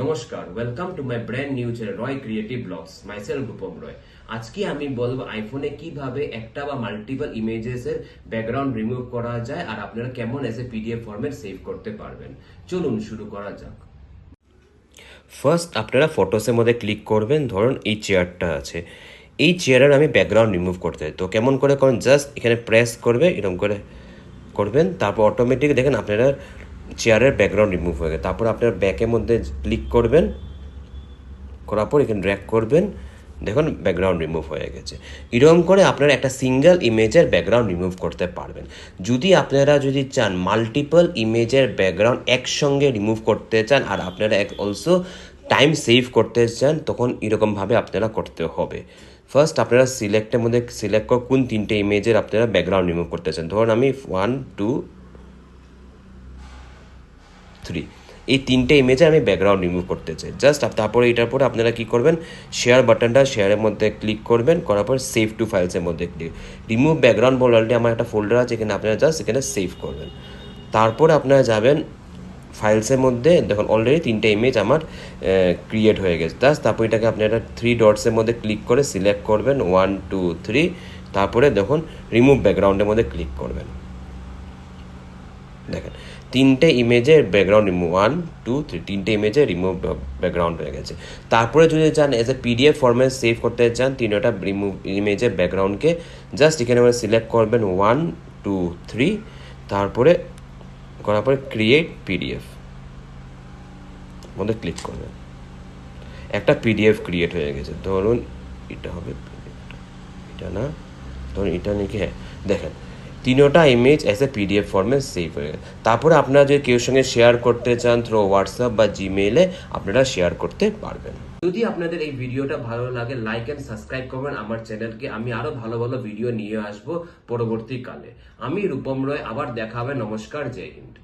নমস্কার, welcome to my brand new channel Roy creative blogs. Myself Rupam Roy. আজকে আমি বলবো আইফোনে কিভাবে একটা বা মাল্টিপল ইমেজেস এর ব্যাকগ্রাউন্ড রিমুভ করা যায় আর আপনারা কেমন এসে পিডিএফ ফরম্যাট সেভ করতে পারবেন। চলুন শুরু করা যাক। ফার্স্ট আপনারা ফটোসের মধ্যে ক্লিক করবেন। ধরুন এই চেয়ারটা আছে, এই চেয়ারের আমি ব্যাকগ্রাউন্ড রিমুভ করতে চাই। তো কেমন করে করেন, জাস্ট এখানে প্রেস করবে, এরকম করে করবেন, তারপর অটোমেটিক দেখেন আপনারা চেয়ারের ব্যাকগ্রাউন্ড রিমুভ হয়ে গেছে। তারপর আপনার ব্যাকের মধ্যে ক্লিক করবেন, করার পর এখানে ড্র্যাগ করবেন, দেখুন ব্যাকগ্রাউন্ড রিমুভ হয়ে গেছে। এরকম করে আপনারা একটা সিঙ্গেল ইমেজের ব্যাকগ্রাউন্ড রিমুভ করতে পারবেন। যদি আপনারা চান মাল্টিপল ইমেজের ব্যাকগ্রাউন্ড একসঙ্গে রিমুভ করতে চান আর আপনারা অলসো টাইম সেভ করতে চান, তখন এরকমভাবে আপনারা করতে হবে। ফার্স্ট আপনারা সিলেক্টের মধ্যে সিলেক্ট করে কোন তিনটে ইমেজের আপনারা ব্যাকগ্রাউন্ড রিমুভ করতে চান। ধরুন আমি 1, 2, 3 এই তিনটে ইমেজে আমি ব্যাকগ্রাউন্ড রিমুভ করতে চাই। জাস্ট তারপরে এটার পরে আপনারা কী করবেন, শেয়ার বাটনটা শেয়ারের মধ্যে ক্লিক করবেন, করার পর সেভ টু ফাইলসের মধ্যে ক্লিক, রিমুভ ব্যাকগ্রাউন্ড বলে অলরেডি আমার একটা ফোল্ডার আছে, এখানে আপনারা জাস্ট এখানে সেভ করবেন। তারপরে আপনারা যাবেন ফাইলসের মধ্যে, দেখুন অলরেডি তিনটে ইমেজ আমার ক্রিয়েট হয়ে গেছে। জাস্ট তারপর এটাকে আপনারা 3 ডটসের মধ্যে ক্লিক করে সিলেক্ট করবেন 1, 2, 3, তারপরে দেখুন রিমুভ ব্যাকগ্রাউন্ডের মধ্যে ক্লিক করবেন। দেখেন তিনটে ইমেজের ব্যাকগ্রাউন্ড রিমুভ, 1, 2, 3 তিনটে ইমেজে রিমুভ ব্যাকগ্রাউন্ড হয়ে গেছে। তারপরে যদি চান as a PDF format save করতে চান তিনটা রিমুভ ইমেজের ব্যাকগ্রাউন্ডকে, জাস্ট এখানে আমরা সিলেক্ট করবেন 1, 2, 3, তারপরে করার পরে ক্রিয়েট পিডিএফ মধ্যে ক্লিক করবেন। একটা পিডিএফ ক্রিয়েট হয়ে গেছে। ধরুন এটা হবে, এটা না, ধরুন এটা নাকি, হ্যাঁ দেখেন তিনোটা ইমেজ অ্যাজ এ পিডিএফ ফর্মে সেভ হয়ে গেছে। তারপরে আপনারা যদি কেউ সঙ্গে শেয়ার করতে চান থ্রু হোয়াটসঅ্যাপ বা জিমেইলে আপনারা শেয়ার করতে পারবেন। যদি আপনাদের এই ভিডিওটা ভালো লাগে, লাইক এন্ড সাবস্ক্রাইব করবেন আমার চ্যানেলকে। আমি আরো ভালো ভালো ভিডিও নিয়ে আসবো পরবর্তীকালে। আমি রূপম রয়, আবার দেখা হবে। নমস্কার, জয় হিন্দ।